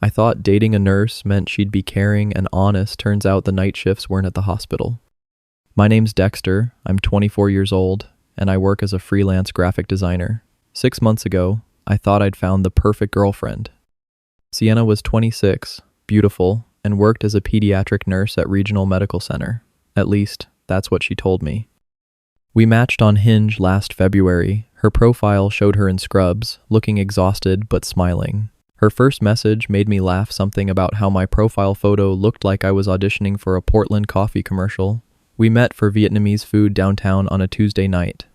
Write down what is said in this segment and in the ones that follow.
I thought dating a nurse meant she'd be caring and honest. Turns out the night shifts weren't at the hospital. My name's Dexter, I'm 24 years old, and I work as a freelance graphic designer. 6 months ago, I thought I'd found the perfect girlfriend. Sienna was 26, beautiful, and worked as a pediatric nurse at Regional Medical Center. At least, that's what she told me. We matched on Hinge last February. Her profile showed her in scrubs, looking exhausted but smiling. Her first message made me laugh, something about how my profile photo looked like I was auditioning for a Portland coffee commercial. We met for Vietnamese food downtown on a Tuesday night.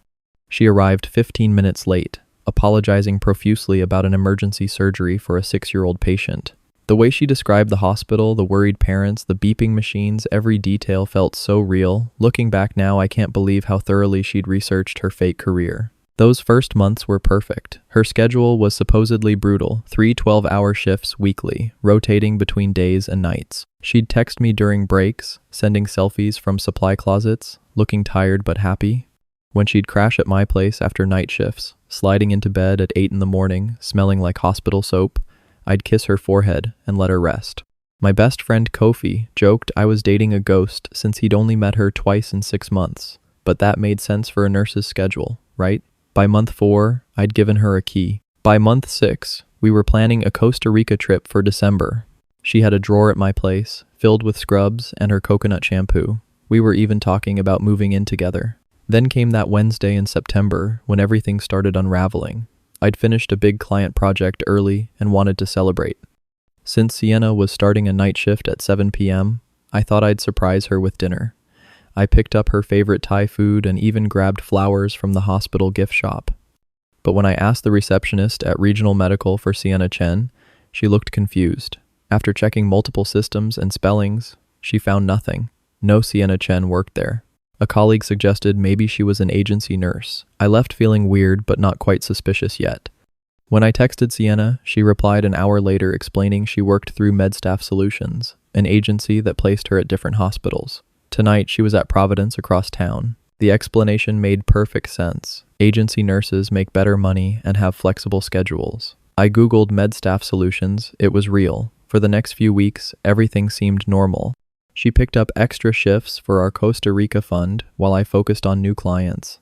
She arrived 15 minutes late, apologizing profusely about an emergency surgery for a 6-year-old patient. The way she described the hospital, the worried parents, the beeping machines, every detail felt so real. Looking back now, I can't believe how thoroughly she'd researched her fake career. Those first months were perfect. Her schedule was supposedly brutal, 3 12-hour shifts weekly, rotating between days and nights. She'd text me during breaks, sending selfies from supply closets, looking tired but happy. When she'd crash at my place after night shifts, sliding into bed at 8 in the morning, smelling like hospital soap, I'd kiss her forehead and let her rest. My best friend Kofi joked I was dating a ghost since he'd only met her twice in 6 months, but that made sense for a nurse's schedule, right? By month 4, I'd given her a key. By month 6, we were planning a Costa Rica trip for December. She had a drawer at my place, filled with scrubs and her coconut shampoo. We were even talking about moving in together. Then came that Wednesday in September when everything started unraveling. I'd finished a big client project early and wanted to celebrate. Since Sienna was starting a night shift at 7 p.m., I thought I'd surprise her with dinner. I picked up her favorite Thai food and even grabbed flowers from the hospital gift shop. But when I asked the receptionist at Regional Medical for Sienna Chen, she looked confused. After checking multiple systems and spellings, she found nothing. No Sienna Chen worked there. A colleague suggested maybe she was an agency nurse. I left feeling weird but not quite suspicious yet. When I texted Sienna, she replied an hour later explaining she worked through MedStaff Solutions, an agency that placed her at different hospitals. Tonight, she was at Providence across town. The explanation made perfect sense. Agency nurses make better money and have flexible schedules. I googled MedStaff Solutions. It was real. For the next few weeks, everything seemed normal. She picked up extra shifts for our Costa Rica fund while I focused on new clients.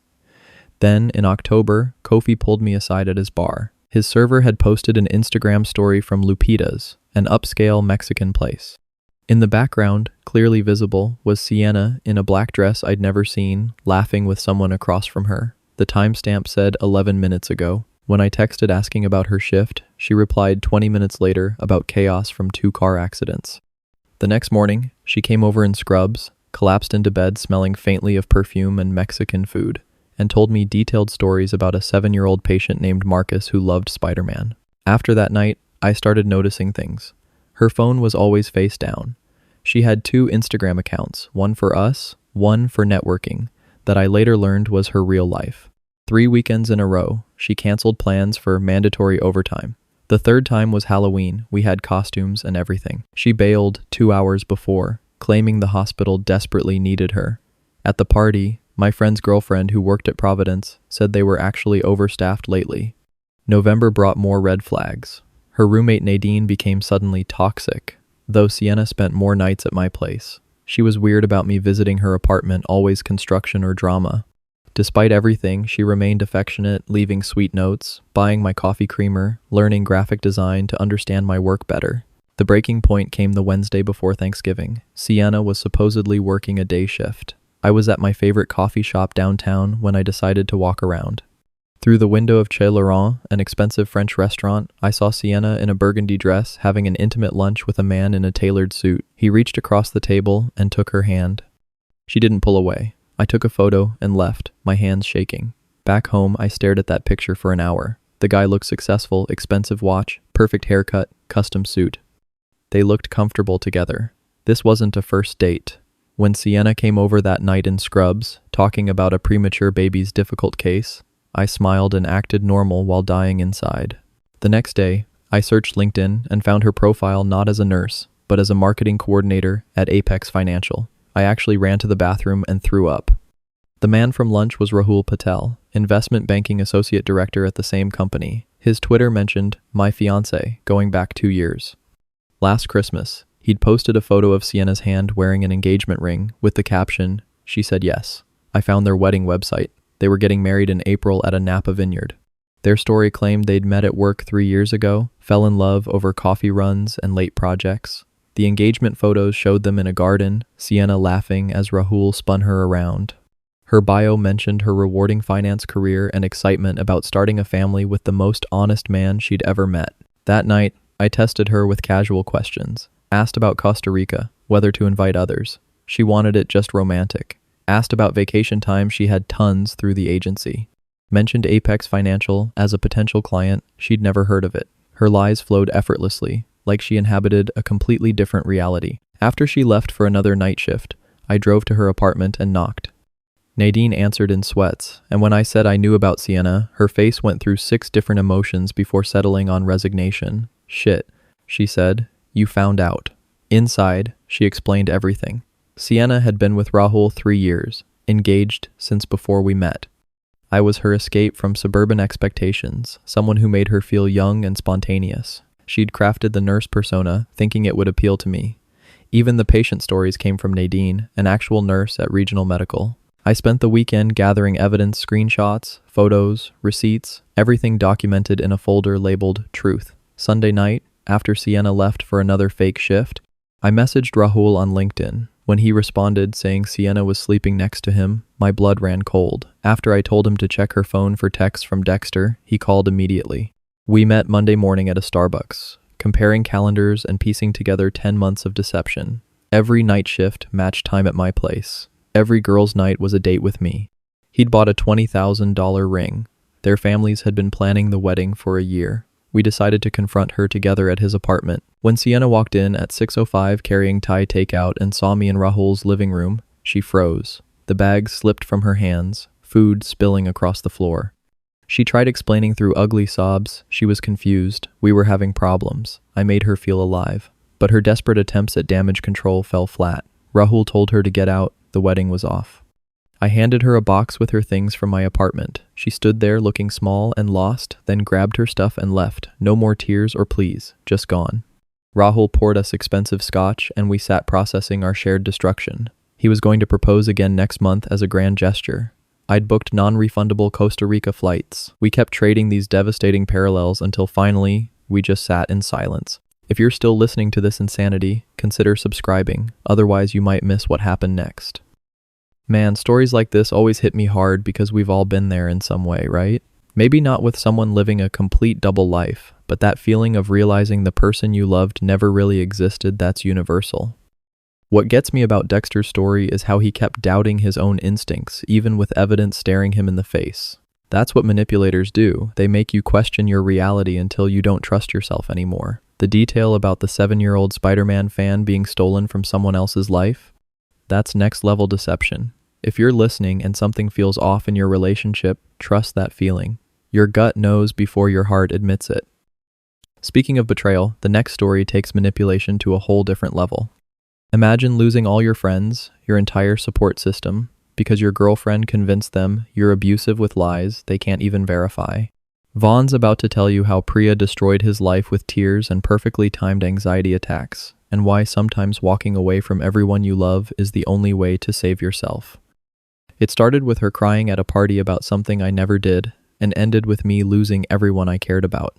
Then, in October, Kofi pulled me aside at his bar. His server had posted an Instagram story from Lupita's, an upscale Mexican place. In the background, clearly visible, was Sienna in a black dress I'd never seen, laughing with someone across from her. The timestamp said 11 minutes ago. When I texted asking about her shift, she replied 20 minutes later about chaos from 2 car accidents. The next morning, she came over in scrubs, collapsed into bed smelling faintly of perfume and Mexican food, and told me detailed stories about a 7-year-old patient named Marcus who loved Spider-Man. After that night, I started noticing things. Her phone was always face down. She had 2 Instagram accounts, one for us, one for networking, that I later learned was her real life. 3 weekends in a row, she canceled plans for mandatory overtime. The 3rd time was Halloween. We had costumes and everything. She bailed 2 hours before, claiming the hospital desperately needed her. At the party, my friend's girlfriend who worked at Providence said they were actually overstaffed lately. November brought more red flags. Her roommate Nadine became suddenly toxic, though Sienna spent more nights at my place. She was weird about me visiting her apartment, always construction or drama. Despite everything, she remained affectionate, leaving sweet notes, buying my coffee creamer, learning graphic design to understand my work better. The breaking point came the Wednesday before Thanksgiving. Sienna was supposedly working a day shift. I was at my favorite coffee shop downtown when I decided to walk around. Through the window of Chez Laurent, an expensive French restaurant, I saw Sienna in a burgundy dress having an intimate lunch with a man in a tailored suit. He reached across the table and took her hand. She didn't pull away. I took a photo and left, my hands shaking. Back home, I stared at that picture for an hour. The guy looked successful, expensive watch, perfect haircut, custom suit. They looked comfortable together. This wasn't a first date. When Sienna came over that night in scrubs, talking about a premature baby's difficult case, I smiled and acted normal while dying inside. The next day, I searched LinkedIn and found her profile not as a nurse, but as a marketing coordinator at Apex Financial. I actually ran to the bathroom and threw up. The man from lunch was Rahul Patel, investment banking associate director at the same company. His Twitter mentioned my fiancé, going back 2 years. Last Christmas, he'd posted a photo of Sienna's hand wearing an engagement ring with the caption, "She said yes." I found their wedding website. They were getting married in April at a Napa vineyard. Their story claimed they'd met at work 3 years ago, fell in love over coffee runs and late projects. The engagement photos showed them in a garden, Sienna laughing as Rahul spun her around. Her bio mentioned her rewarding finance career and excitement about starting a family with the most honest man she'd ever met. That night, I tested her with casual questions. Asked about Costa Rica, whether to invite others. She wanted it just romantic. Asked about vacation time, she had tons through the agency. Mentioned Apex Financial as a potential client, she'd never heard of it. Her lies flowed effortlessly, like she inhabited a completely different reality. After she left for another night shift, I drove to her apartment and knocked. Nadine answered in sweats, and when I said I knew about Sienna, her face went through 6 different emotions before settling on resignation. "Shit," she said, "you found out." Inside, she explained everything. Sienna had been with Rahul 3 years, engaged since before we met. I was her escape from suburban expectations, someone who made her feel young and spontaneous. She'd crafted the nurse persona, thinking it would appeal to me. Even the patient stories came from Nadine, an actual nurse at Regional Medical. I spent the weekend gathering evidence, screenshots, photos, receipts, everything documented in a folder labeled Truth. Sunday night, after Sienna left for another fake shift, I messaged Rahul on LinkedIn. When he responded saying Sienna was sleeping next to him, my blood ran cold. After I told him to check her phone for texts from Dexter, he called immediately. We met Monday morning at a Starbucks, comparing calendars and piecing together 10 months of deception. Every night shift matched time at my place. Every girl's night was a date with me. He'd bought a $20,000 ring. Their families had been planning the wedding for a year. We decided to confront her together at his apartment. When Sienna walked in at 6:05 carrying Thai takeout and saw me in Rahul's living room, she froze. The bags slipped from her hands, food spilling across the floor. She tried explaining through ugly sobs. She was confused. We were having problems. I made her feel alive. But her desperate attempts at damage control fell flat. Rahul told her to get out. The wedding was off. I handed her a box with her things from my apartment. She stood there looking small and lost, then grabbed her stuff and left. No more tears or pleas, just gone. Rahul poured us expensive scotch and we sat processing our shared destruction. He was going to propose again next month as a grand gesture. I'd booked non-refundable Costa Rica flights. We kept trading these devastating parallels until finally, we just sat in silence. If you're still listening to this insanity, consider subscribing, otherwise you might miss what happened next. Man, stories like this always hit me hard because we've all been there in some way, right? Maybe not with someone living a complete double life, but that feeling of realizing the person you loved never really existed, that's universal. What gets me about Dexter's story is how he kept doubting his own instincts, even with evidence staring him in the face. That's what manipulators do. They make you question your reality until you don't trust yourself anymore. The detail about the 7-year-old Spider-Man fan being stolen from someone else's life? That's next-level deception. If you're listening and something feels off in your relationship, trust that feeling. Your gut knows before your heart admits it. Speaking of betrayal, the next story takes manipulation to a whole different level. Imagine losing all your friends, your entire support system, because your girlfriend convinced them you're abusive with lies they can't even verify. Vaughn's about to tell you how Priya destroyed his life with tears and perfectly timed anxiety attacks, and why sometimes walking away from everyone you love is the only way to save yourself. It started with her crying at a party about something I never did, and ended with me losing everyone I cared about.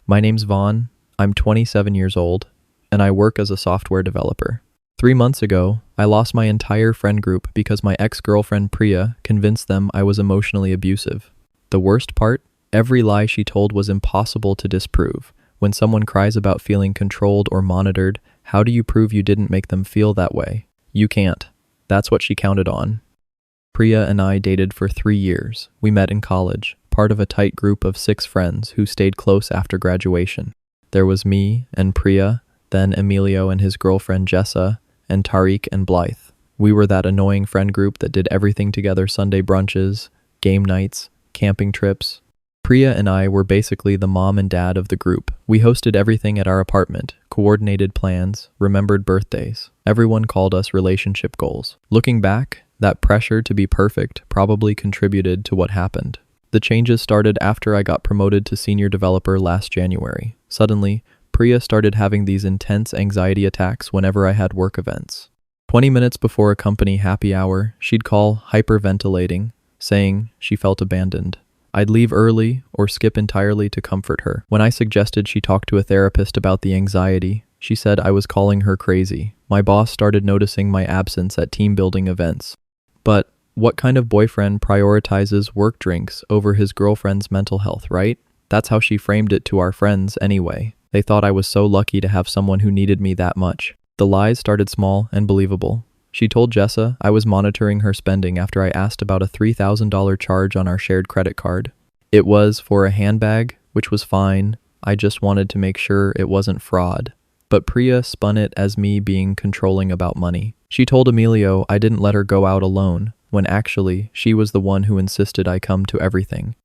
My name's Vaughn, I'm 27 years old, and I work as a software developer. 3 months ago, I lost my entire friend group because my ex-girlfriend Priya convinced them I was emotionally abusive. The worst part? Every lie she told was impossible to disprove. When someone cries about feeling controlled or monitored, how do you prove you didn't make them feel that way? You can't. That's what she counted on. Priya and I dated for 3 years. We met in college, part of a tight group of 6 friends who stayed close after graduation. There was me and Priya, then Emilio and his girlfriend Jessa, and Tariq and Blythe. We were that annoying friend group that did everything together: Sunday brunches, game nights, camping trips. Priya and I were basically the mom and dad of the group. We hosted everything at our apartment, coordinated plans, remembered birthdays. Everyone called us relationship goals. Looking back, that pressure to be perfect probably contributed to what happened. The changes started after I got promoted to senior developer last January. Suddenly, Priya started having these intense anxiety attacks whenever I had work events. 20 minutes before a company happy hour, she'd call hyperventilating, saying she felt abandoned. I'd leave early or skip entirely to comfort her. When I suggested she talk to a therapist about the anxiety, she said I was calling her crazy. My boss started noticing my absence at team building events. But what kind of boyfriend prioritizes work drinks over his girlfriend's mental health, right? That's how she framed it to our friends anyway. They thought I was so lucky to have someone who needed me that much. The lies started small and believable. She told Jessa I was monitoring her spending after I asked about a $3,000 charge on our shared credit card. It was for a handbag, which was fine. I just wanted to make sure it wasn't fraud. But Priya spun it as me being controlling about money. She told Emilio I didn't let her go out alone, when actually she was the one who insisted I come to everything.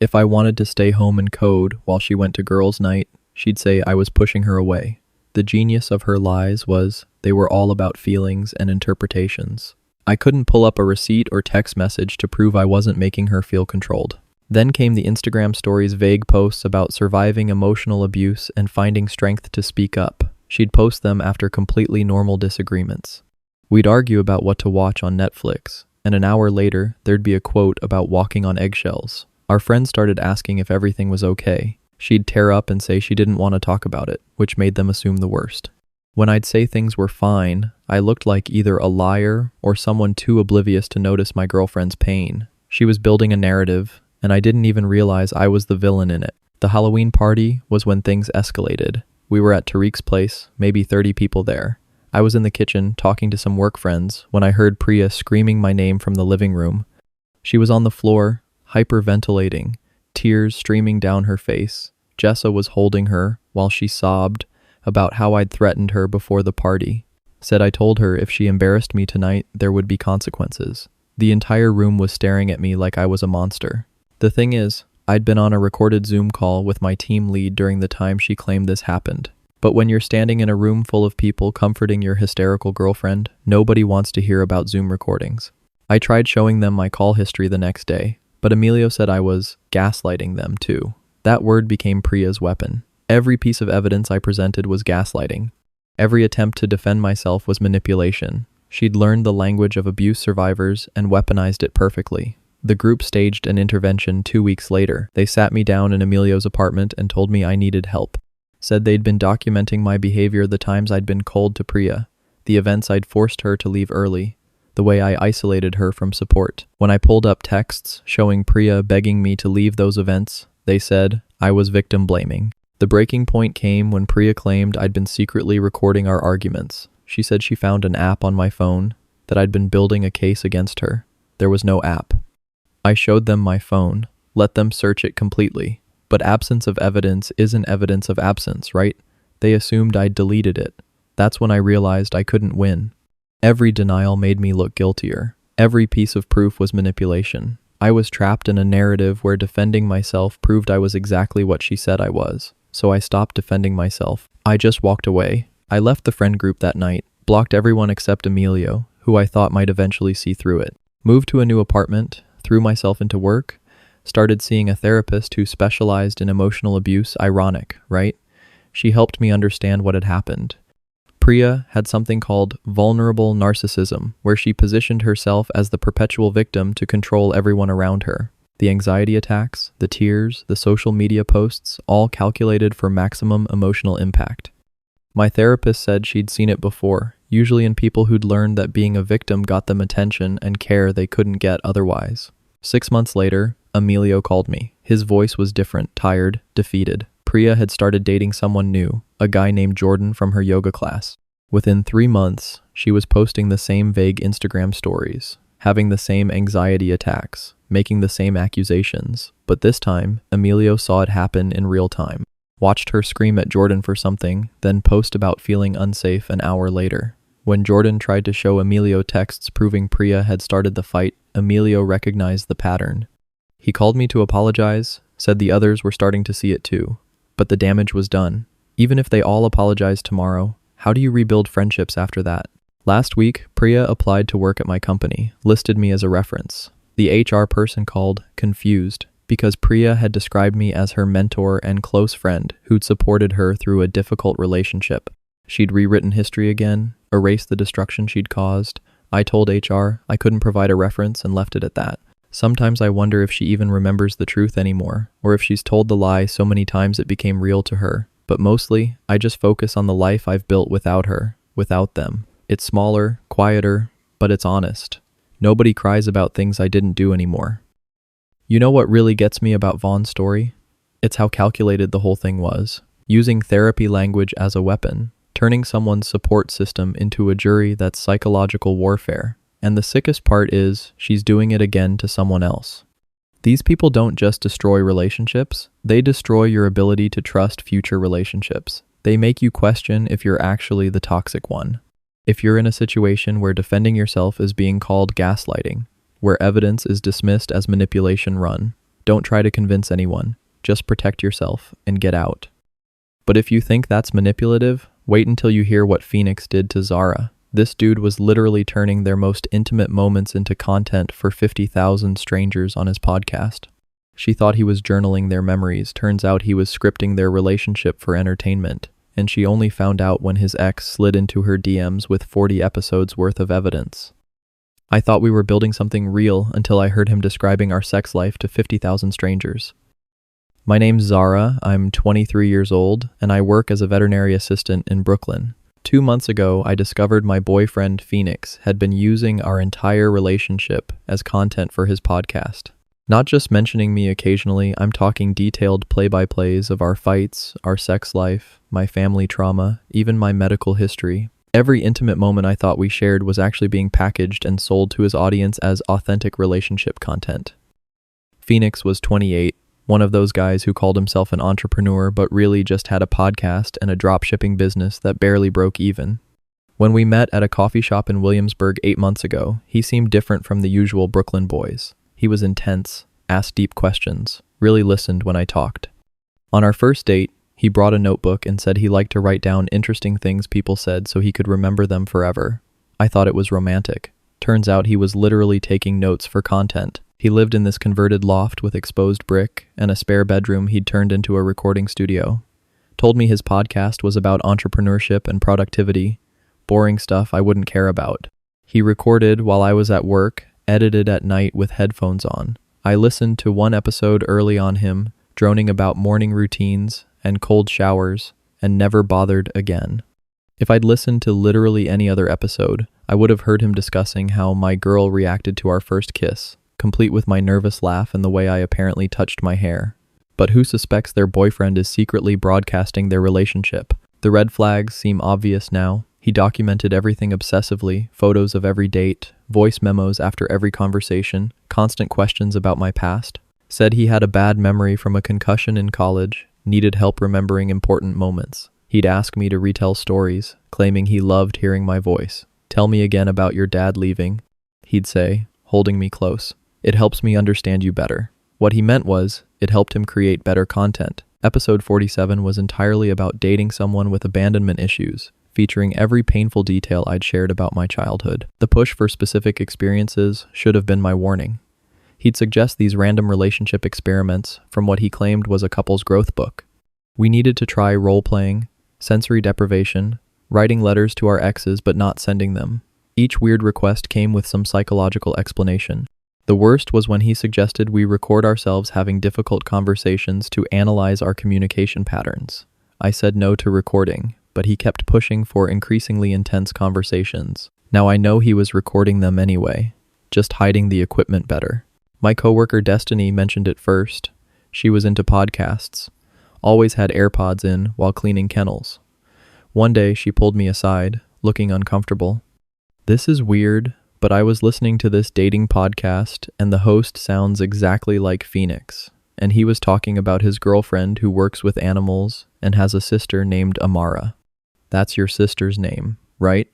If I wanted to stay home and code while she went to girls' night, she'd say I was pushing her away. The genius of her lies was they were all about feelings and interpretations. I couldn't pull up a receipt or text message to prove I wasn't making her feel controlled. Then came the Instagram stories' vague posts about surviving emotional abuse and finding strength to speak up. She'd post them after completely normal disagreements. We'd argue about what to watch on Netflix, and an hour later, there'd be a quote about walking on eggshells. Our friends started asking if everything was okay. She'd tear up and say she didn't want to talk about it, which made them assume the worst. When I'd say things were fine, I looked like either a liar or someone too oblivious to notice my girlfriend's pain. She was building a narrative, and I didn't even realize I was the villain in it. The Halloween party was when things escalated. We were at Tariq's place, maybe 30 people there. I was in the kitchen talking to some work friends when I heard Priya screaming my name from the living room. She was on the floor, hyperventilating, tears streaming down her face. Jessa was holding her while she sobbed about how I'd threatened her before the party. Said I told her if she embarrassed me tonight, there would be consequences. The entire room was staring at me like I was a monster. The thing is, I'd been on a recorded Zoom call with my team lead during the time she claimed this happened. But when you're standing in a room full of people comforting your hysterical girlfriend, nobody wants to hear about Zoom recordings. I tried showing them my call history the next day, but Emilio said I was gaslighting them too. That word became Priya's weapon. Every piece of evidence I presented was gaslighting. Every attempt to defend myself was manipulation. She'd learned the language of abuse survivors and weaponized it perfectly. The group staged an intervention 2 weeks later. They sat me down in Emilio's apartment and told me I needed help. Said they'd been documenting my behavior, the times I'd been cold to Priya, the events I'd forced her to leave early, the way I isolated her from support. When I pulled up texts showing Priya begging me to leave those events, they said I was victim blaming. The breaking point came when Priya claimed I'd been secretly recording our arguments. She said she found an app on my phone, that I'd been building a case against her. There was no app. I showed them my phone, let them search it completely. But absence of evidence isn't evidence of absence, right? They assumed I'd deleted it. That's when I realized I couldn't win. Every denial made me look guiltier. Every piece of proof was manipulation. I was trapped in a narrative where defending myself proved I was exactly what she said I was. So I stopped defending myself. I just walked away. I left the friend group that night, blocked everyone except Emilio, who I thought might eventually see through it. Moved to a new apartment, threw myself into work, started seeing a therapist who specialized in emotional abuse. Ironic, right? She helped me understand what had happened. Priya had something called vulnerable narcissism, where she positioned herself as the perpetual victim to control everyone around her. The anxiety attacks, the tears, the social media posts, all calculated for maximum emotional impact. My therapist said she'd seen it before, usually in people who'd learned that being a victim got them attention and care they couldn't get otherwise. 6 months later, Emilio called me. His voice was different, tired, defeated. Priya had started dating someone new, a guy named Jordan from her yoga class. Within 3 months, she was posting the same vague Instagram stories, having the same anxiety attacks, making the same accusations. But this time, Emilio saw it happen in real time. Watched her scream at Jordan for something, then post about feeling unsafe an hour later. When Jordan tried to show Emilio texts proving Priya had started the fight, Emilio recognized the pattern. He called me to apologize, said the others were starting to see it too. But the damage was done. Even if they all apologize tomorrow, how do you rebuild friendships after that? Last week, Priya applied to work at my company, listed me as a reference. The HR person called, confused. because Priya had described me as her mentor and close friend who'd supported her through a difficult relationship. She'd rewritten history again, erased the destruction she'd caused. I told HR I couldn't provide a reference and left it at that. Sometimes I wonder if she even remembers the truth anymore, or if she's told the lie so many times it became real to her. But mostly, I just focus on the life I've built without her, without them. It's smaller, quieter, but it's honest. Nobody cries about things I didn't do anymore. You know what really gets me about Vaughn's story? It's how calculated the whole thing was. Using therapy language as a weapon, turning someone's support system into a jury that's psychological warfare. And the sickest part is, she's doing it again to someone else. These people don't just destroy relationships, they destroy your ability to trust future relationships. They make you question if you're actually the toxic one. If you're in a situation where defending yourself is being called gaslighting, where evidence is dismissed as manipulation run, don't try to convince anyone. Just protect yourself and get out. But if you think that's manipulative, wait until you hear what Phoenix did to Zara. This dude was literally turning their most intimate moments into content for 50,000 strangers on his podcast. She thought he was journaling their memories. Turns out he was scripting their relationship for entertainment. And she only found out when his ex slid into her DMs with 40 episodes worth of evidence. I thought we were building something real until I heard him describing our sex life to 50,000 strangers. My name's Zara, I'm 23 years old, and I work as a veterinary assistant in Brooklyn. 2 months ago, I discovered my boyfriend, Phoenix, had been using our entire relationship as content for his podcast. Not just mentioning me occasionally, I'm talking detailed play-by-plays of our fights, our sex life, my family trauma, even my medical history. Every intimate moment I thought we shared was actually being packaged and sold to his audience as authentic relationship content. Phoenix was 28, one of those guys who called himself an entrepreneur but really just had a podcast and a drop-shipping business that barely broke even. When we met at a coffee shop in Williamsburg 8 months ago, he seemed different from the usual Brooklyn boys. He was intense, asked deep questions, really listened when I talked. On our first date, he brought a notebook and said he liked to write down interesting things people said so he could remember them forever. I thought it was romantic. Turns out he was literally taking notes for content. He lived in this converted loft with exposed brick and a spare bedroom he'd turned into a recording studio. Told me his podcast was about entrepreneurship and productivity, boring stuff I wouldn't care about. He recorded while I was at work, edited at night with headphones on. I listened to one episode early on him, droning about morning routines and cold showers, and never bothered again. If I'd listened to literally any other episode, I would have heard him discussing how my girl reacted to our first kiss, complete with my nervous laugh and the way I apparently touched my hair. But who suspects their boyfriend is secretly broadcasting their relationship? The red flags seem obvious now. He documented everything obsessively, photos of every date, voice memos after every conversation, constant questions about my past. Said he had a bad memory from a concussion in college, needed help remembering important moments. He'd ask me to retell stories, claiming he loved hearing my voice. Tell me again about your dad leaving, he'd say, holding me close. It helps me understand you better. What he meant was, it helped him create better content. Episode 47 was entirely about dating someone with abandonment issues, featuring every painful detail I'd shared about my childhood. The push for specific experiences should have been my warning. He'd suggest these random relationship experiments from what he claimed was a couple's growth book. We needed to try role-playing, sensory deprivation, writing letters to our exes but not sending them. Each weird request came with some psychological explanation. The worst was when he suggested we record ourselves having difficult conversations to analyze our communication patterns. I said no to recording, but he kept pushing for increasingly intense conversations. Now I know he was recording them anyway, just hiding the equipment better. My coworker Destiny mentioned it first. She was into podcasts, always had AirPods in while cleaning kennels. One day she pulled me aside, looking uncomfortable. This is weird, but I was listening to this dating podcast and the host sounds exactly like Phoenix. And he was talking about his girlfriend who works with animals and has a sister named Amara. That's your sister's name, right?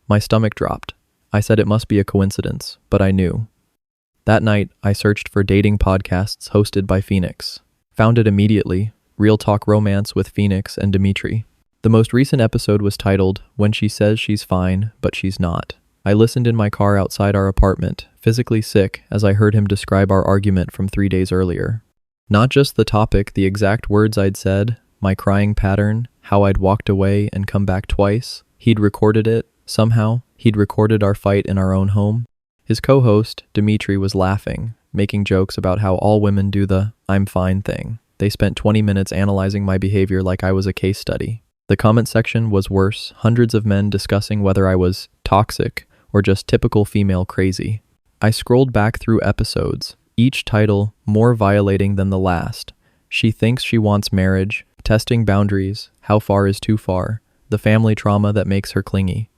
My stomach dropped. I said it must be a coincidence, but I knew. That night, I searched for dating podcasts hosted by Phoenix. Found it immediately, Real Talk Romance with Phoenix and Dimitri. The most recent episode was titled, When She Says She's Fine, But She's Not. I listened in my car outside our apartment, physically sick as I heard him describe our argument from 3 days earlier. Not just the topic, the exact words I'd said, my crying pattern, how I'd walked away and come back twice. He'd recorded it, somehow. He'd recorded our fight in our own home. His co-host, Dimitri, was laughing, making jokes about how all women do the "I'm fine" thing. They spent 20 minutes analyzing my behavior like I was a case study. The comment section was worse, hundreds of men discussing whether I was toxic or just typical female crazy. I scrolled back through episodes, each title more violating than the last. She thinks she wants marriage, testing boundaries, how far is too far, the family trauma that makes her clingy.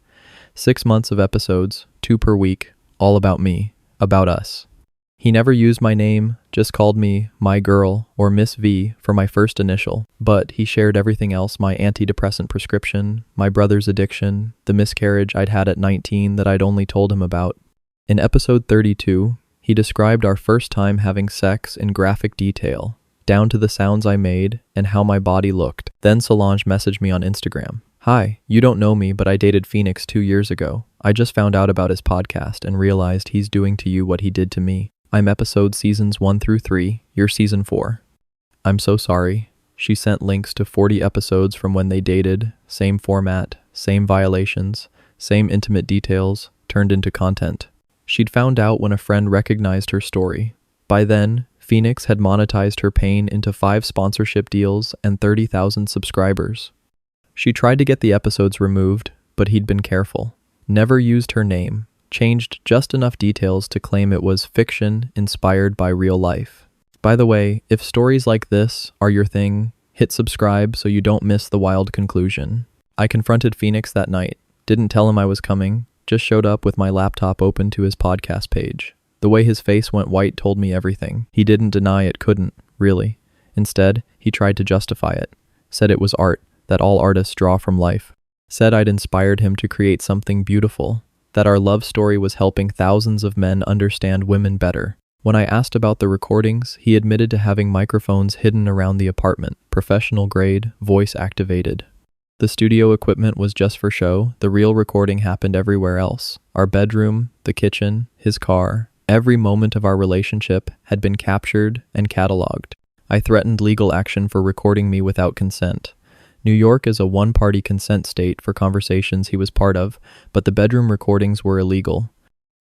6 months of episodes, 2 per week, all about me, about us. He never used my name, just called me my girl or Miss V for my first initial, but he shared everything else: my antidepressant prescription, my brother's addiction, the miscarriage I'd had at 19 that I'd only told him about. In episode 32, he described our first time having sex in graphic detail, down to the sounds I made and how my body looked. Then Solange messaged me on Instagram. "Hi, you don't know me, but I dated Phoenix 2 years ago. I just found out about his podcast and realized he's doing to you what he did to me. I'm episode seasons 1 through 3, you're season 4. I'm so sorry." She sent links to 40 episodes from when they dated, same format, same violations, same intimate details, turned into content. She'd found out when a friend recognized her story. By then, Phoenix had monetized her pain into 5 sponsorship deals and 30,000 subscribers. She tried to get the episodes removed, but he'd been careful. Never used her name. Changed just enough details to claim it was fiction inspired by real life. By the way, if stories like this are your thing, hit subscribe so you don't miss the wild conclusion. I confronted Phoenix that night. Didn't tell him I was coming. Just showed up with my laptop open to his podcast page. The way his face went white told me everything. He didn't deny it couldn't, really. Instead, he tried to justify it. Said it was art, that all artists draw from life. Said I'd inspired him to create something beautiful. That our love story was helping thousands of men understand women better. When I asked about the recordings, he admitted to having microphones hidden around the apartment, professional grade, voice activated. The studio equipment was just for show. The real recording happened everywhere else. Our bedroom, the kitchen, his car. Every moment of our relationship had been captured and cataloged. I threatened legal action for recording me without consent. New York is a one-party consent state for conversations he was part of, but the bedroom recordings were illegal.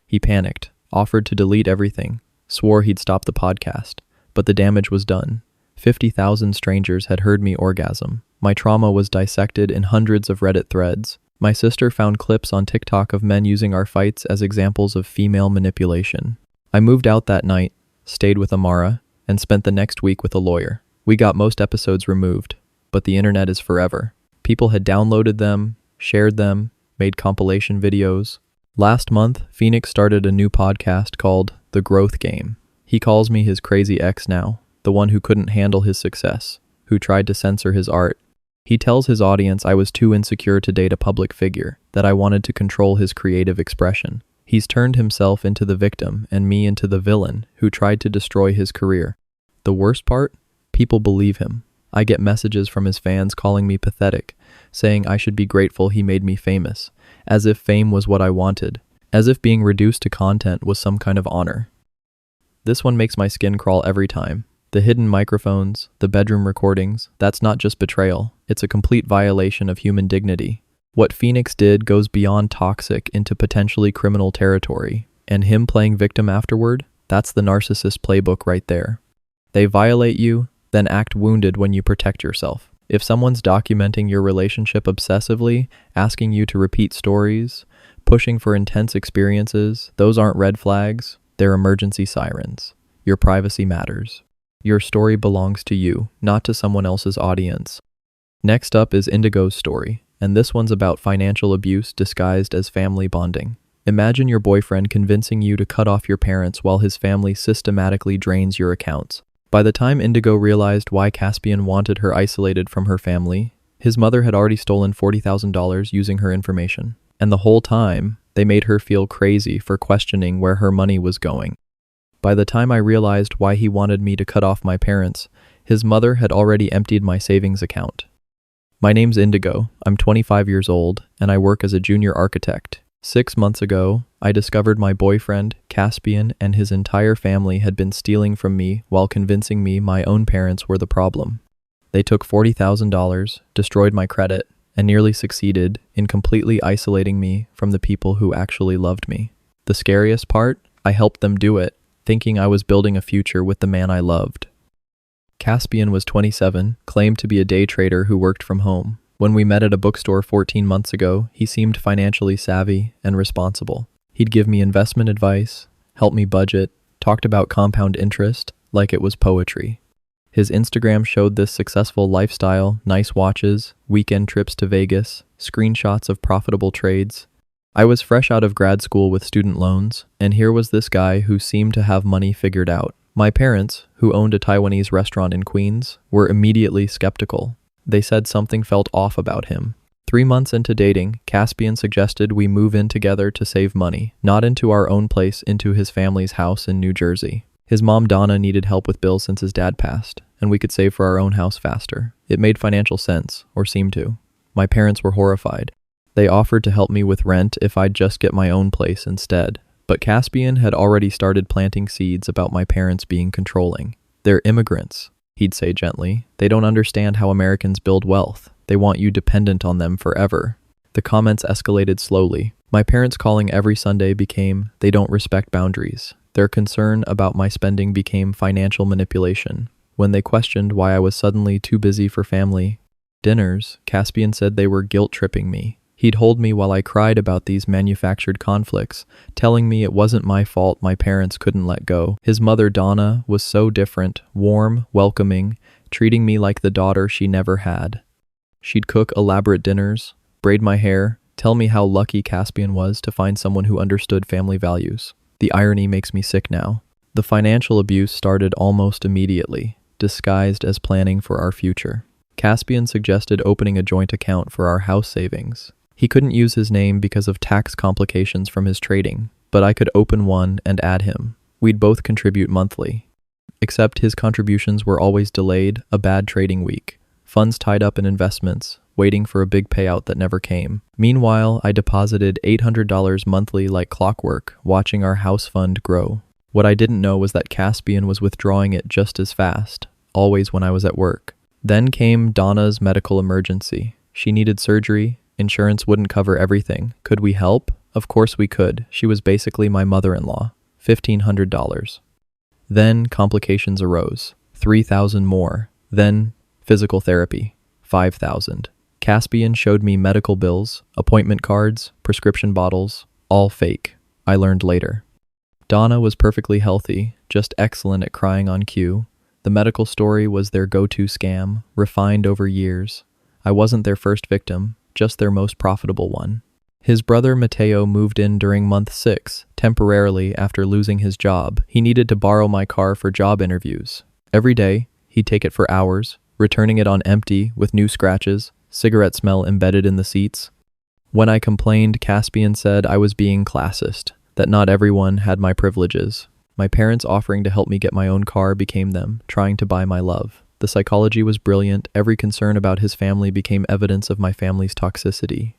He panicked, offered to delete everything, swore he'd stop the podcast, but the damage was done. 50,000 strangers had heard me orgasm. My trauma was dissected in hundreds of Reddit threads. My sister found clips on TikTok of men using our fights as examples of female manipulation. I moved out that night, stayed with Amara, and spent the next week with a lawyer. We got most episodes removed. But the internet is forever. People had downloaded them, shared them, made compilation videos. Last month, Phoenix started a new podcast called The Growth Game. He calls me his crazy ex now, the one who couldn't handle his success, who tried to censor his art. He tells his audience I was too insecure to date a public figure, that I wanted to control his creative expression. He's turned himself into the victim and me into the villain who tried to destroy his career. The worst part? People believe him. I get messages from his fans calling me pathetic, saying I should be grateful he made me famous, as if fame was what I wanted, as if being reduced to content was some kind of honor. This one makes my skin crawl every time. The hidden microphones, the bedroom recordings, that's not just betrayal, it's a complete violation of human dignity. What Phoenix did goes beyond toxic into potentially criminal territory, and him playing victim afterward, that's the narcissist playbook right there. They violate you, then act wounded when you protect yourself. If someone's documenting your relationship obsessively, asking you to repeat stories, pushing for intense experiences, those aren't red flags, they're emergency sirens. Your privacy matters. Your story belongs to you, not to someone else's audience. Next up is Indigo's story, and this one's about financial abuse disguised as family bonding. Imagine your boyfriend convincing you to cut off your parents while his family systematically drains your accounts. By the time Indigo realized why Caspian wanted her isolated from her family, his mother had already stolen $40,000 using her information. And the whole time, they made her feel crazy for questioning where her money was going. By the time I realized why he wanted me to cut off my parents, his mother had already emptied my savings account. My name's Indigo, I'm 25 years old, and I work as a junior architect. 6 months ago, I discovered my boyfriend, Caspian, and his entire family had been stealing from me while convincing me my own parents were the problem. They took $40,000, destroyed my credit, and nearly succeeded in completely isolating me from the people who actually loved me. The scariest part? I helped them do it, thinking I was building a future with the man I loved. Caspian was 27, claimed to be a day trader who worked from home. When we met at a bookstore 14 months ago, he seemed financially savvy and responsible. He'd give me investment advice, help me budget, talked about compound interest like it was poetry. His Instagram showed this successful lifestyle, nice watches, weekend trips to Vegas, screenshots of profitable trades. I was fresh out of grad school with student loans, and here was this guy who seemed to have money figured out. My parents, who owned a Taiwanese restaurant in Queens, were immediately skeptical. They said something felt off about him. 3 months into dating, Caspian suggested we move in together to save money, not into our own place, into his family's house in New Jersey. His mom Donna needed help with bills since his dad passed, and we could save for our own house faster. It made financial sense, or seemed to. My parents were horrified. They offered to help me with rent if I'd just get my own place instead. But Caspian had already started planting seeds about my parents being controlling. They're immigrants, he'd say gently. They don't understand how Americans build wealth. They want you dependent on them forever. The comments escalated slowly. My parents calling every Sunday became, they don't respect boundaries. Their concern about my spending became financial manipulation. When they questioned why I was suddenly too busy for family dinners, Caspian said they were guilt-tripping me. He'd hold me while I cried about these manufactured conflicts, telling me it wasn't my fault my parents couldn't let go. His mother, Donna, was so different, warm, welcoming, treating me like the daughter she never had. She'd cook elaborate dinners, braid my hair, tell me how lucky Caspian was to find someone who understood family values. The irony makes me sick now. The financial abuse started almost immediately, disguised as planning for our future. Caspian suggested opening a joint account for our house savings. He couldn't use his name because of tax complications from his trading, but I could open one and add him. We'd both contribute monthly. Except his contributions were always delayed, a bad trading week. Funds tied up in investments, waiting for a big payout that never came. Meanwhile, I deposited $800 monthly like clockwork, watching our house fund grow. What I didn't know was that Caspian was withdrawing it just as fast, always when I was at work. Then came Donna's medical emergency. She needed surgery. Insurance wouldn't cover everything. Could we help? Of course we could. She was basically my mother-in-law. $1,500. Then complications arose. $3,000 more. Then physical therapy. $5,000. Caspian showed me medical bills, appointment cards, prescription bottles, all fake. I learned later. Donna was perfectly healthy, just excellent at crying on cue. The medical story was their go-to scam, refined over years. I wasn't their first victim, just their most profitable one. His brother Mateo moved in during month 6, temporarily after losing his job. He needed to borrow my car for job interviews. Every day, he'd take it for hours, returning it on empty with new scratches, cigarette smell embedded in the seats. When I complained, Caspian said I was being classist, that not everyone had my privileges. My parents offering to help me get my own car became them, trying to buy my love. The psychology was brilliant. Every concern about his family became evidence of my family's toxicity.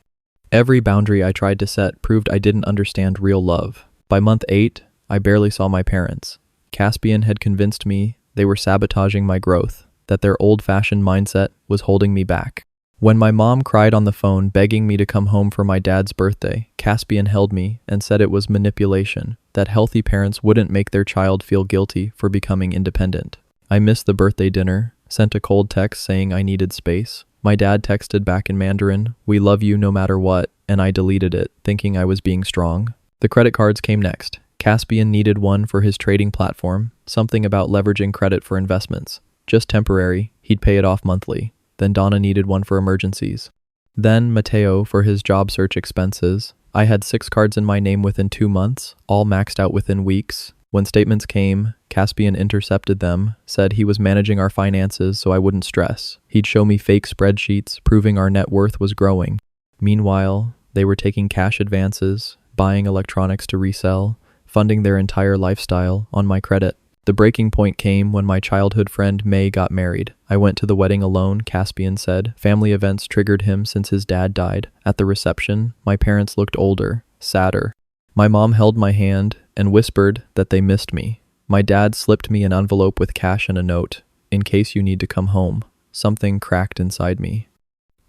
Every boundary I tried to set proved I didn't understand real love. By month 8, I barely saw my parents. Caspian had convinced me they were sabotaging my growth, that their old-fashioned mindset was holding me back. When my mom cried on the phone begging me to come home for my dad's birthday, Caspian held me and said it was manipulation, that healthy parents wouldn't make their child feel guilty for becoming independent. I missed the birthday dinner, sent a cold text saying I needed space. My dad texted back in Mandarin, "We love you no matter what," and I deleted it, thinking I was being strong. The credit cards came next. Caspian needed one for his trading platform, something about leveraging credit for investments. Just temporary, he'd pay it off monthly. Then Donna needed one for emergencies. Then Mateo for his job search expenses. I had 6 cards in my name within 2 months, all maxed out within weeks. When statements came, Caspian intercepted them, said he was managing our finances so I wouldn't stress. He'd show me fake spreadsheets proving our net worth was growing. Meanwhile, they were taking cash advances, buying electronics to resell, funding their entire lifestyle on my credit. The breaking point came when my childhood friend May got married. I went to the wedding alone, Caspian said. Family events triggered him since his dad died. At the reception, my parents looked older, sadder. My mom held my hand and whispered that they missed me. My dad slipped me an envelope with cash and a note, in case you need to come home. Something cracked inside me.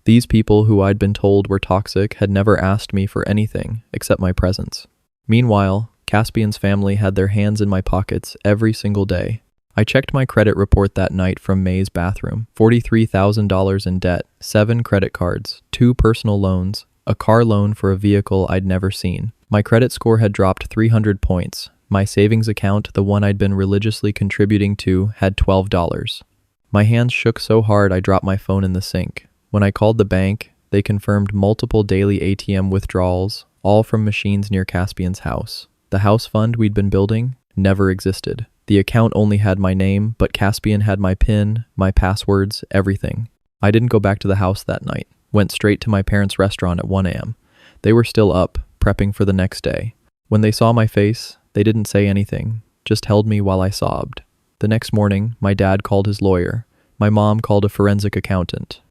These people who I'd been told were toxic had never asked me for anything except my presence. Meanwhile, Caspian's family had their hands in my pockets every single day. I checked my credit report that night from May's bathroom. $43,000 in debt, 7 credit cards, 2 personal loans, a car loan for a vehicle I'd never seen. My credit score had dropped 300 points. My savings account, the one I'd been religiously contributing to, had $12. My hands shook so hard I dropped my phone in the sink. When I called the bank, they confirmed multiple daily ATM withdrawals, all from machines near Caspian's house. The house fund we'd been building never existed. The account only had my name, but Caspian had my PIN, my passwords, everything. I didn't go back to the house that night. Went straight to my parents' restaurant at 1 a.m. They were still up, prepping for the next day. When they saw my face, they didn't say anything, just held me while I sobbed. The next morning, my dad called his lawyer. My mom called a forensic accountant.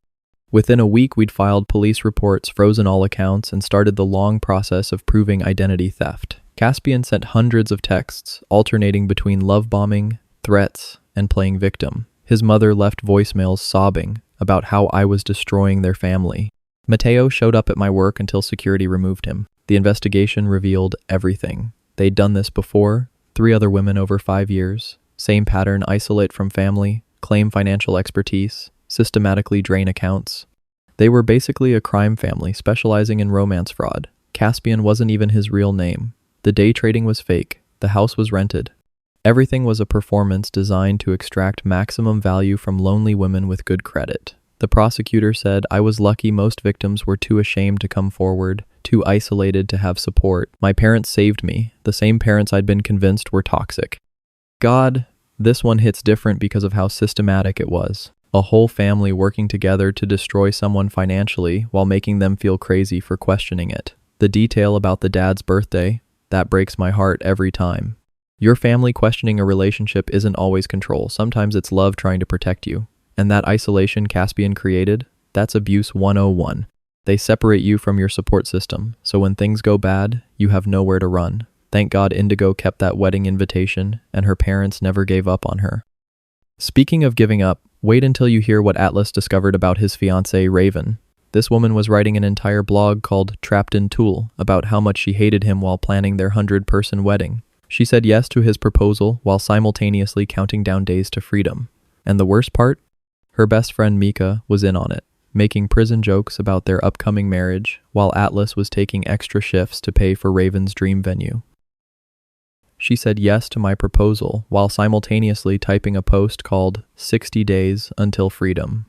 Within a week, we'd filed police reports, frozen all accounts, and started the long process of proving identity theft. Caspian sent hundreds of texts, alternating between love bombing, threats, and playing victim. His mother left voicemails sobbing about how I was destroying their family. Mateo showed up at my work until security removed him. The investigation revealed everything. They'd done this before, 3 other women over 5 years. Same pattern: isolate from family, claim financial expertise, systematically drain accounts. They were basically a crime family specializing in romance fraud. Caspian wasn't even his real name. The day trading was fake. The house was rented. Everything was a performance designed to extract maximum value from lonely women with good credit. The prosecutor said I was lucky most victims were too ashamed to come forward, too isolated to have support. My parents saved me, the same parents I'd been convinced were toxic. God, this one hits different because of how systematic it was. A whole family working together to destroy someone financially while making them feel crazy for questioning it. The detail about the dad's birthday, that breaks my heart every time. Your family questioning a relationship isn't always control. Sometimes it's love trying to protect you. And that isolation Caspian created, that's abuse 101. They separate you from your support system, so when things go bad, you have nowhere to run. Thank God Indigo kept that wedding invitation, and her parents never gave up on her. Speaking of giving up, wait until you hear what Atlas discovered about his fiancée, Raven. This woman was writing an entire blog called Trapped in Tool about how much she hated him while planning their 100-person wedding. She said yes to his proposal while simultaneously counting down days to freedom. And the worst part? Her best friend Mika was in on it, making prison jokes about their upcoming marriage while Atlas was taking extra shifts to pay for Raven's dream venue. She said yes to my proposal while simultaneously typing a post called 60 Days Until Freedom.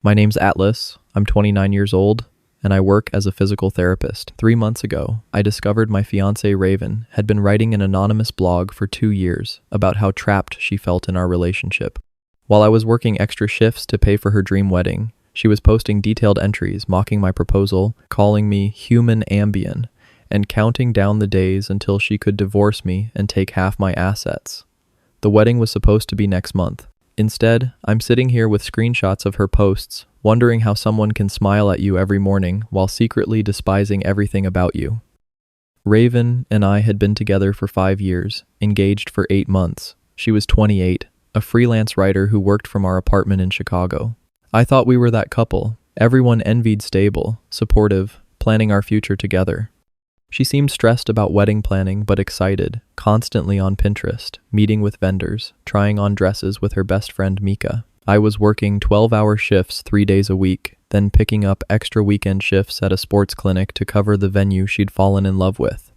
My name's Atlas, I'm 29 years old, and I work as a physical therapist. 3 months ago, I discovered my fiancée Raven had been writing an anonymous blog for 2 years about how trapped she felt in our relationship. While I was working extra shifts to pay for her dream wedding, she was posting detailed entries mocking my proposal, calling me human Ambien, and counting down the days until she could divorce me and take half my assets. The wedding was supposed to be next month. Instead, I'm sitting here with screenshots of her posts, wondering how someone can smile at you every morning while secretly despising everything about you. Raven and I had been together for 5 years, engaged for 8 months. She was 28, a freelance writer who worked from our apartment in Chicago. I thought we were that couple. Everyone envied stable, supportive, planning our future together. She seemed stressed about wedding planning, but excited, constantly on Pinterest, meeting with vendors, trying on dresses with her best friend Mika. I was working 12-hour shifts 3 days a week, then picking up extra weekend shifts at a sports clinic to cover the venue she'd fallen in love with.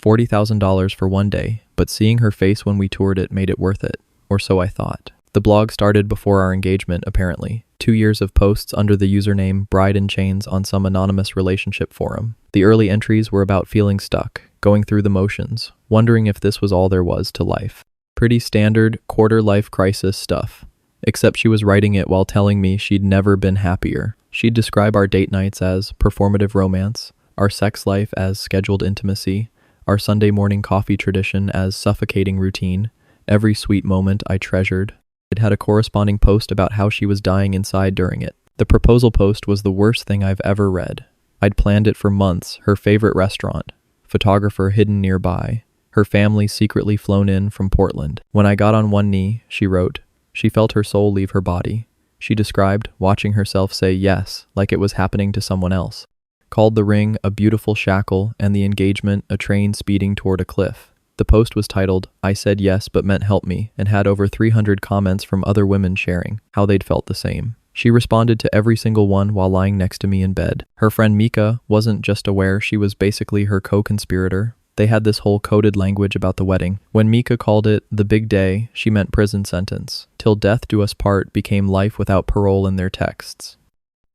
$40,000 for one day, but seeing her face when we toured it made it worth it, or so I thought. The blog started before our engagement, apparently. 2 years of posts under the username Bride in Chains on some anonymous relationship forum. The early entries were about feeling stuck, going through the motions, wondering if this was all there was to life. Pretty standard quarter-life crisis stuff. Except she was writing it while telling me she'd never been happier. She'd describe our date nights as performative romance, our sex life as scheduled intimacy, our Sunday morning coffee tradition as suffocating routine, every sweet moment I treasured. It had a corresponding post about how she was dying inside during it. The proposal post was the worst thing I've ever read. I'd planned it for months, her favorite restaurant, photographer hidden nearby, her family secretly flown in from Portland. When I got on one knee, she wrote, she felt her soul leave her body. She described watching herself say yes, like it was happening to someone else. Called the ring a beautiful shackle and the engagement a train speeding toward a cliff. The post was titled, I said yes but meant help me, and had over 300 comments from other women sharing how they'd felt the same. She responded to every single one while lying next to me in bed. Her friend Mika wasn't just aware, she was basically her co-conspirator. They had this whole coded language about the wedding. When Mika called it the big day, she meant prison sentence. Till death do us part became life without parole in their texts.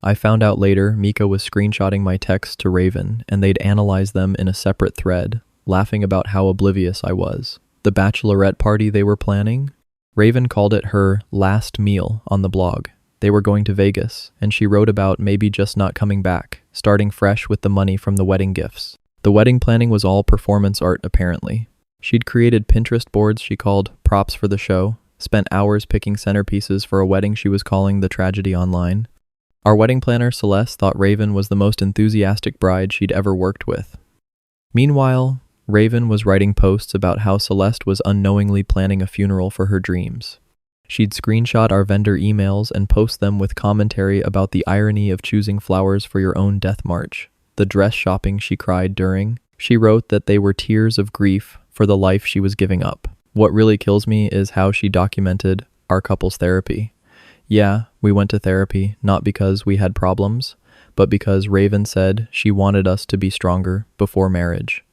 I found out later Mika was screenshotting my texts to Raven, and they'd analyze them in a separate thread, laughing about how oblivious I was. The bachelorette party they were planning? Raven called it her last meal on the blog. They were going to Vegas, and she wrote about maybe just not coming back, starting fresh with the money from the wedding gifts. The wedding planning was all performance art, apparently. She'd created Pinterest boards she called props for the show, spent hours picking centerpieces for a wedding she was calling the tragedy online. Our wedding planner, Celeste, thought Raven was the most enthusiastic bride she'd ever worked with. Meanwhile, Raven was writing posts about how Celeste was unknowingly planning a funeral for her dreams. She'd screenshot our vendor emails and post them with commentary about the irony of choosing flowers for your own death march. The dress shopping she cried during. She wrote that they were tears of grief for the life she was giving up. What really kills me is how she documented our couple's therapy. Yeah, we went to therapy, not because we had problems, but because Raven said she wanted us to be stronger before marriage.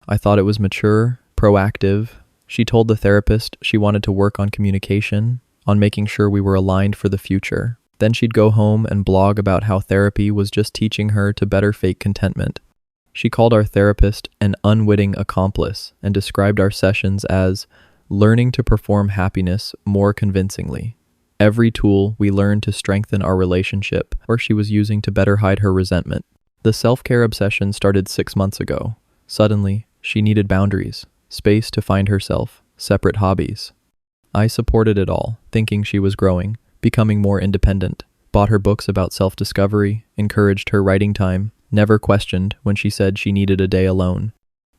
I thought it was mature, proactive. She told the therapist she wanted to work on communication, on making sure we were aligned for the future. Then she'd go home and blog about how therapy was just teaching her to better fake contentment. She called our therapist an unwitting accomplice and described our sessions as learning to perform happiness more convincingly. Every tool we learned to strengthen our relationship, or she was using to better hide her resentment. The self-care obsession started 6 months ago. Suddenly, she needed boundaries, space to find herself, separate hobbies. I supported it all, thinking she was growing, becoming more independent, bought her books about self-discovery, encouraged her writing time, never questioned when she said she needed a day alone.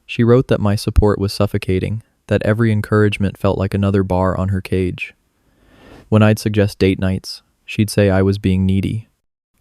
She wrote that my support was suffocating, that every encouragement felt like another bar on her cage. When I'd suggest date nights, she'd say I was being needy.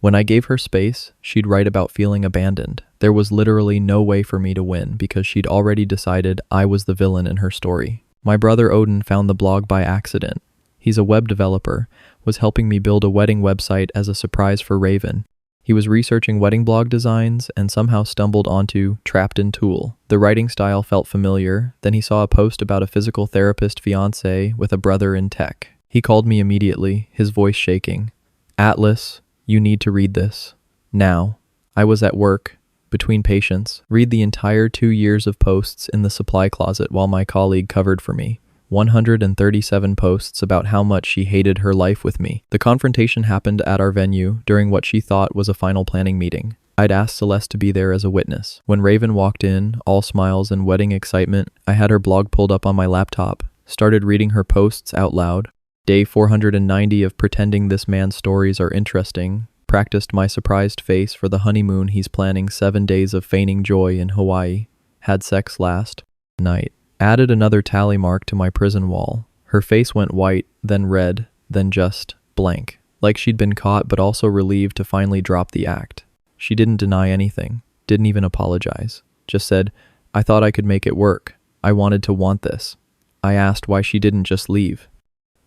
When I gave her space, she'd write about feeling abandoned. There was literally no way for me to win because she'd already decided I was the villain in her story. My brother Odin found the blog by accident. He's a web developer, was helping me build a wedding website as a surprise for Raven. He was researching wedding blog designs and somehow stumbled onto Trapped in Tool. The writing style felt familiar. Then he saw a post about a physical therapist fiancé with a brother in tech. He called me immediately, his voice shaking. Atlas, you need to read this. Now. I was at work, between patients, read the entire 2 years of posts in the supply closet while my colleague covered for me. 137 posts about how much she hated her life with me. The confrontation happened at our venue during what she thought was a final planning meeting. I'd asked Celeste to be there as a witness. When Raven walked in, all smiles and wedding excitement, I had her blog pulled up on my laptop, started reading her posts out loud. Day 490 of pretending this man's stories are interesting, practiced my surprised face for the honeymoon he's planning, 7 days of feigning joy in Hawaii, had sex last night. Added another tally mark to my prison wall. Her face went white, then red, then just blank. Like she'd been caught but also relieved to finally drop the act. She didn't deny anything, didn't even apologize. Just said, I thought I could make it work. I wanted to want this. I asked why she didn't just leave.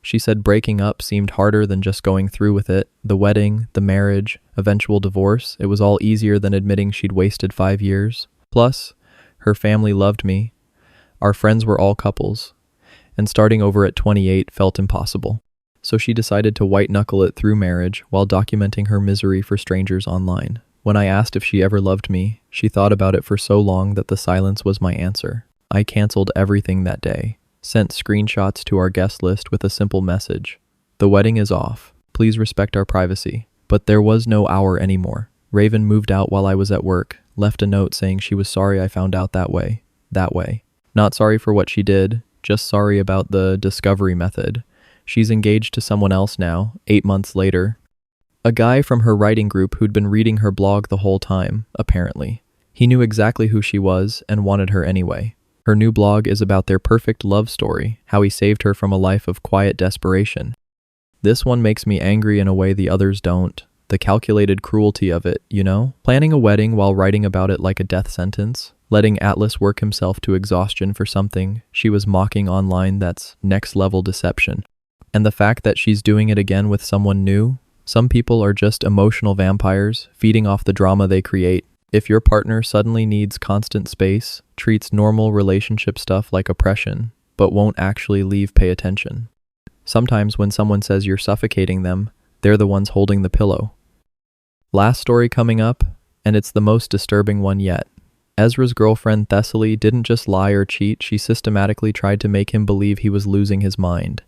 She said breaking up seemed harder than just going through with it. The wedding, the marriage, eventual divorce, it was all easier than admitting she'd wasted 5 years. Plus, her family loved me. Our friends were all couples, and starting over at 28 felt impossible. So she decided to white-knuckle it through marriage while documenting her misery for strangers online. When I asked if she ever loved me, she thought about it for so long that the silence was my answer. I canceled everything that day, sent screenshots to our guest list with a simple message. The wedding is off. Please respect our privacy. But there was no hour anymore. Raven moved out while I was at work, left a note saying she was sorry I found out that way. Not sorry for what she did, just sorry about the discovery method. She's engaged to someone else now, 8 months later. A guy from her writing group who'd been reading her blog the whole time, apparently. He knew exactly who she was and wanted her anyway. Her new blog is about their perfect love story, how he saved her from a life of quiet desperation. This one makes me angry in a way the others don't. The calculated cruelty of it, you know? Planning a wedding while writing about it like a death sentence. Letting Atlas work himself to exhaustion for something she was mocking online. That's next-level deception. And the fact that she's doing it again with someone new? Some people are just emotional vampires, feeding off the drama they create. If your partner suddenly needs constant space, treats normal relationship stuff like oppression, but won't actually pay attention. Sometimes when someone says you're suffocating them, they're the ones holding the pillow. Last story coming up, and it's the most disturbing one yet. Ezra's girlfriend Thessaly didn't just lie or cheat, she systematically tried to make him believe he was losing his mind.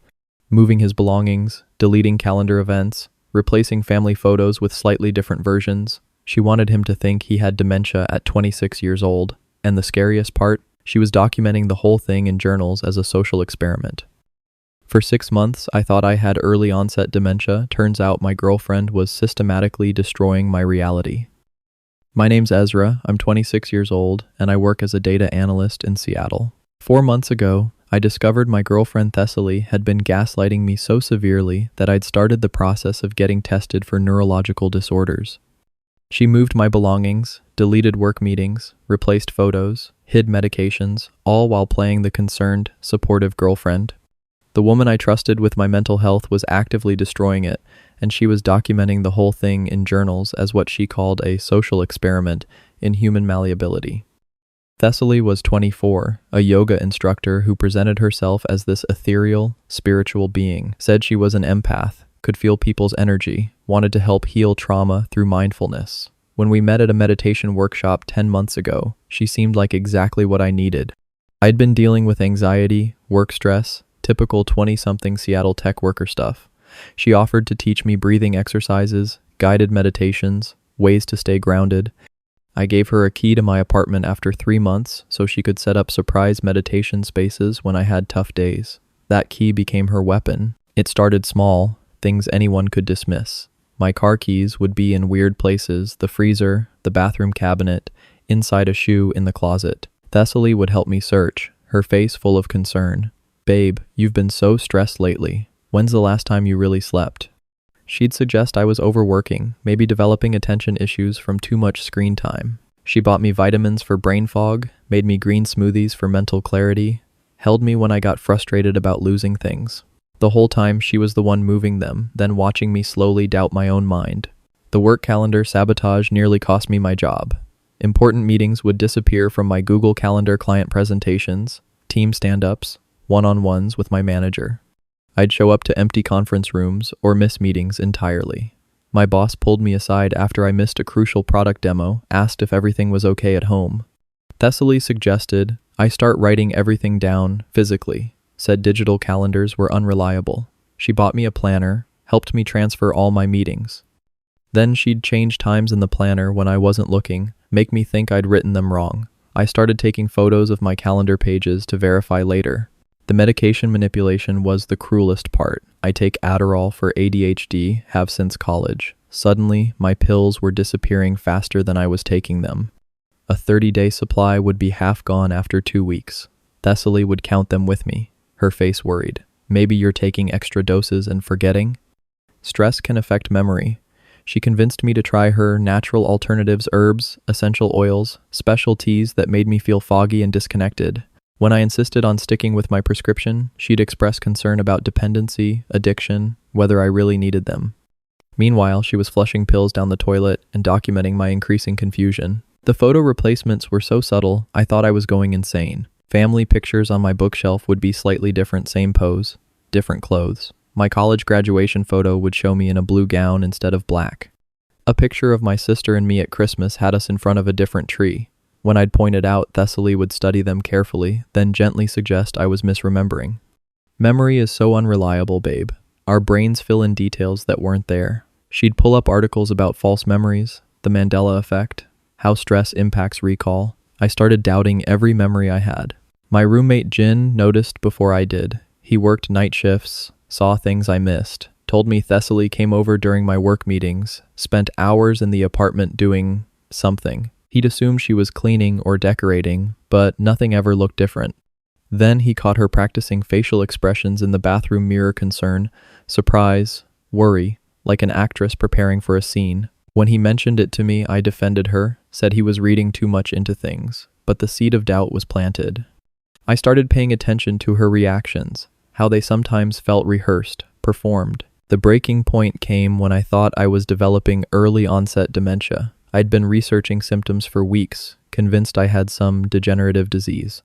Moving his belongings, deleting calendar events, replacing family photos with slightly different versions. She wanted him to think he had dementia at 26 years old, and the scariest part, she was documenting the whole thing in journals as a social experiment. For 6 months, I thought I had early onset dementia. Turns out my girlfriend was systematically destroying my reality. My name's Ezra, I'm 26 years old, and I work as a data analyst in Seattle. 4 months ago, I discovered my girlfriend Thessaly had been gaslighting me so severely that I'd started the process of getting tested for neurological disorders. She moved my belongings, deleted work meetings, replaced photos, hid medications, all while playing the concerned, supportive girlfriend. The woman I trusted with my mental health was actively destroying it, and she was documenting the whole thing in journals as what she called a social experiment in human malleability. Thessaly was 24, a yoga instructor who presented herself as this ethereal, spiritual being, said she was an empath, could feel people's energy, wanted to help heal trauma through mindfulness. When we met at a meditation workshop 10 months ago, she seemed like exactly what I needed. I'd been dealing with anxiety, work stress, typical 20-something Seattle tech worker stuff. She offered to teach me breathing exercises, guided meditations, ways to stay grounded. I gave her a key to my apartment after 3 months so she could set up surprise meditation spaces when I had tough days. That key became her weapon. It started small, things anyone could dismiss. My car keys would be in weird places, the freezer, the bathroom cabinet, inside a shoe in the closet. Thessaly would help me search, her face full of concern. "Babe, you've been so stressed lately. When's the last time you really slept?" She'd suggest I was overworking, maybe developing attention issues from too much screen time. She bought me vitamins for brain fog, made me green smoothies for mental clarity, held me when I got frustrated about losing things. The whole time she was the one moving them, then watching me slowly doubt my own mind. The work calendar sabotage nearly cost me my job. Important meetings would disappear from my Google Calendar client presentations, team stand-ups, one-on-ones with my manager. I'd show up to empty conference rooms or miss meetings entirely. My boss pulled me aside after I missed a crucial product demo, asked if everything was okay at home. Thessaly suggested I start writing everything down physically, said digital calendars were unreliable. She bought me a planner, helped me transfer all my meetings. Then she'd change times in the planner when I wasn't looking, make me think I'd written them wrong. I started taking photos of my calendar pages to verify later. The medication manipulation was the cruelest part. I take Adderall for ADHD, have since college. Suddenly, my pills were disappearing faster than I was taking them. A 30-day supply would be half gone after 2 weeks. Thessaly would count them with me, her face worried. "Maybe you're taking extra doses and forgetting?" Stress can affect memory. She convinced me to try her natural alternatives, herbs, essential oils, special teas that made me feel foggy and disconnected. When I insisted on sticking with my prescription, she'd express concern about dependency, addiction, whether I really needed them. Meanwhile, she was flushing pills down the toilet and documenting my increasing confusion. The photo replacements were so subtle, I thought I was going insane. Family pictures on my bookshelf would be slightly different, same pose, different clothes. My college graduation photo would show me in a blue gown instead of black. A picture of my sister and me at Christmas had us in front of a different tree. When I'd pointed out, Thessaly would study them carefully, then gently suggest I was misremembering. Memory is so unreliable, babe. Our brains fill in details that weren't there. She'd pull up articles about false memories, the Mandela effect, how stress impacts recall. I started doubting every memory I had. My roommate Jin noticed before I did. He worked night shifts, saw things I missed, told me Thessaly came over during my work meetings, spent hours in the apartment doing something. He'd assumed she was cleaning or decorating, but nothing ever looked different. Then he caught her practicing facial expressions in the bathroom mirror: concern, surprise, worry, like an actress preparing for a scene. When he mentioned it to me, I defended her, said he was reading too much into things, but the seed of doubt was planted. I started paying attention to her reactions, how they sometimes felt rehearsed, performed. The breaking point came when I thought I was developing early onset dementia. I'd been researching symptoms for weeks, convinced I had some degenerative disease.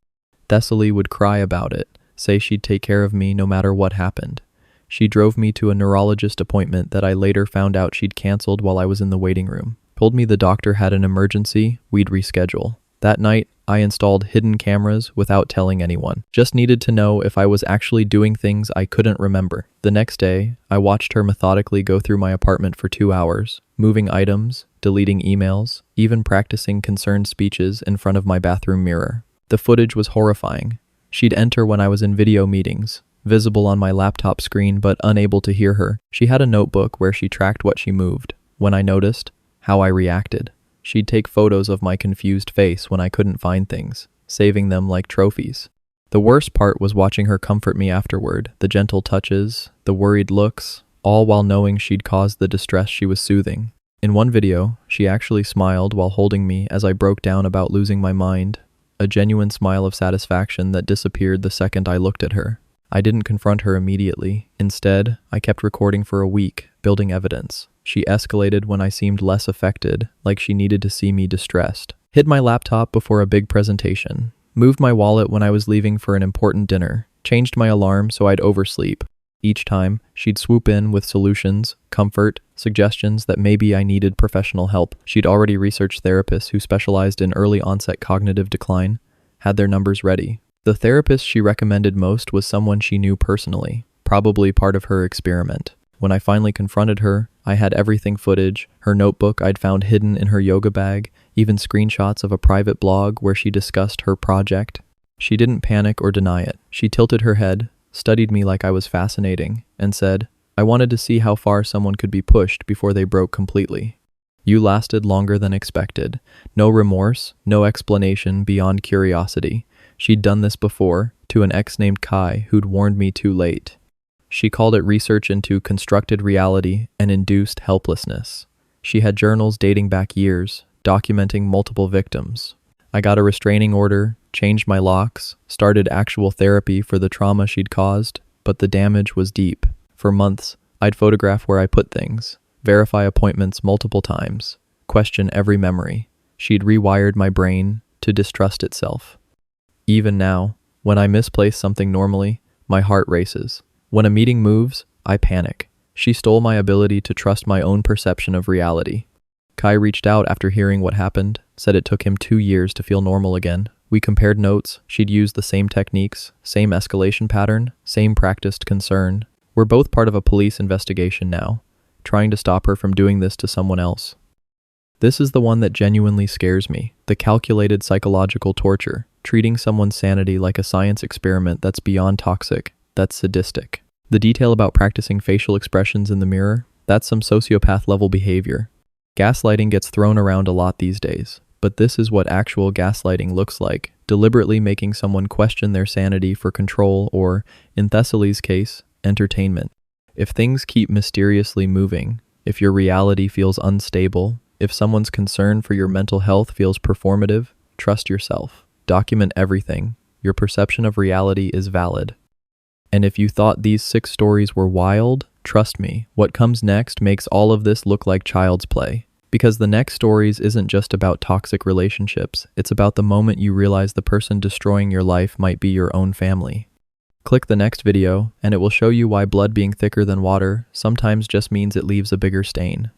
Thessaly would cry about it, say she'd take care of me no matter what happened. She drove me to a neurologist appointment that I later found out she'd canceled while I was in the waiting room. Told me the doctor had an emergency, we'd reschedule. That night, I installed hidden cameras without telling anyone. Just needed to know if I was actually doing things I couldn't remember. The next day, I watched her methodically go through my apartment for 2 hours, moving items, deleting emails, even practicing concerned speeches in front of my bathroom mirror. The footage was horrifying. She'd enter when I was in video meetings, visible on my laptop screen but unable to hear her. She had a notebook where she tracked what she moved. When I noticed, how I reacted. She'd take photos of my confused face when I couldn't find things, saving them like trophies. The worst part was watching her comfort me afterward, the gentle touches, the worried looks, all while knowing she'd caused the distress she was soothing. In one video, she actually smiled while holding me as I broke down about losing my mind, a genuine smile of satisfaction that disappeared the second I looked at her. I didn't confront her immediately. Instead, I kept recording for a week, building evidence. She escalated when I seemed less affected, like she needed to see me distressed. Hid my laptop before a big presentation. Moved my wallet when I was leaving for an important dinner. Changed my alarm so I'd oversleep. Each time, she'd swoop in with solutions, comfort, suggestions that maybe I needed professional help. She'd already researched therapists who specialized in early onset cognitive decline, had their numbers ready. The therapist she recommended most was someone she knew personally, probably part of her experiment. When I finally confronted her, I had everything: footage, her notebook I'd found hidden in her yoga bag, even screenshots of a private blog where she discussed her project. She didn't panic or deny it. She tilted her head, studied me like I was fascinating, and said, "I wanted to see how far someone could be pushed before they broke completely. You lasted longer than expected. No remorse, no explanation beyond curiosity." She'd done this before, to an ex named Kai who'd warned me too late. She called it research into constructed reality and induced helplessness. She had journals dating back years, documenting multiple victims. I got a restraining order, changed my locks, started actual therapy for the trauma she'd caused, but the damage was deep. For months, I'd photograph where I put things, verify appointments multiple times, question every memory. She'd rewired my brain to distrust itself. Even now, when I misplace something normally, my heart races. When a meeting moves, I panic. She stole my ability to trust my own perception of reality. Kai reached out after hearing what happened, said it took him 2 years to feel normal again. We compared notes. She'd used the same techniques, same escalation pattern, same practiced concern. We're both part of a police investigation now, trying to stop her from doing this to someone else. This is the one that genuinely scares me, the calculated psychological torture, treating someone's sanity like a science experiment that's beyond toxic, that's sadistic. The detail about practicing facial expressions in the mirror, that's some sociopath-level behavior. Gaslighting gets thrown around a lot these days, but this is what actual gaslighting looks like, deliberately making someone question their sanity for control or, in Thessaly's case, entertainment. If things keep mysteriously moving, if your reality feels unstable, if someone's concern for your mental health feels performative, trust yourself. Document everything. Your perception of reality is valid. And if you thought these 6 stories were wild, trust me, what comes next makes all of this look like child's play. Because the next stories isn't just about toxic relationships, it's about the moment you realize the person destroying your life might be your own family. Click the next video, and it will show you why blood being thicker than water sometimes just means it leaves a bigger stain.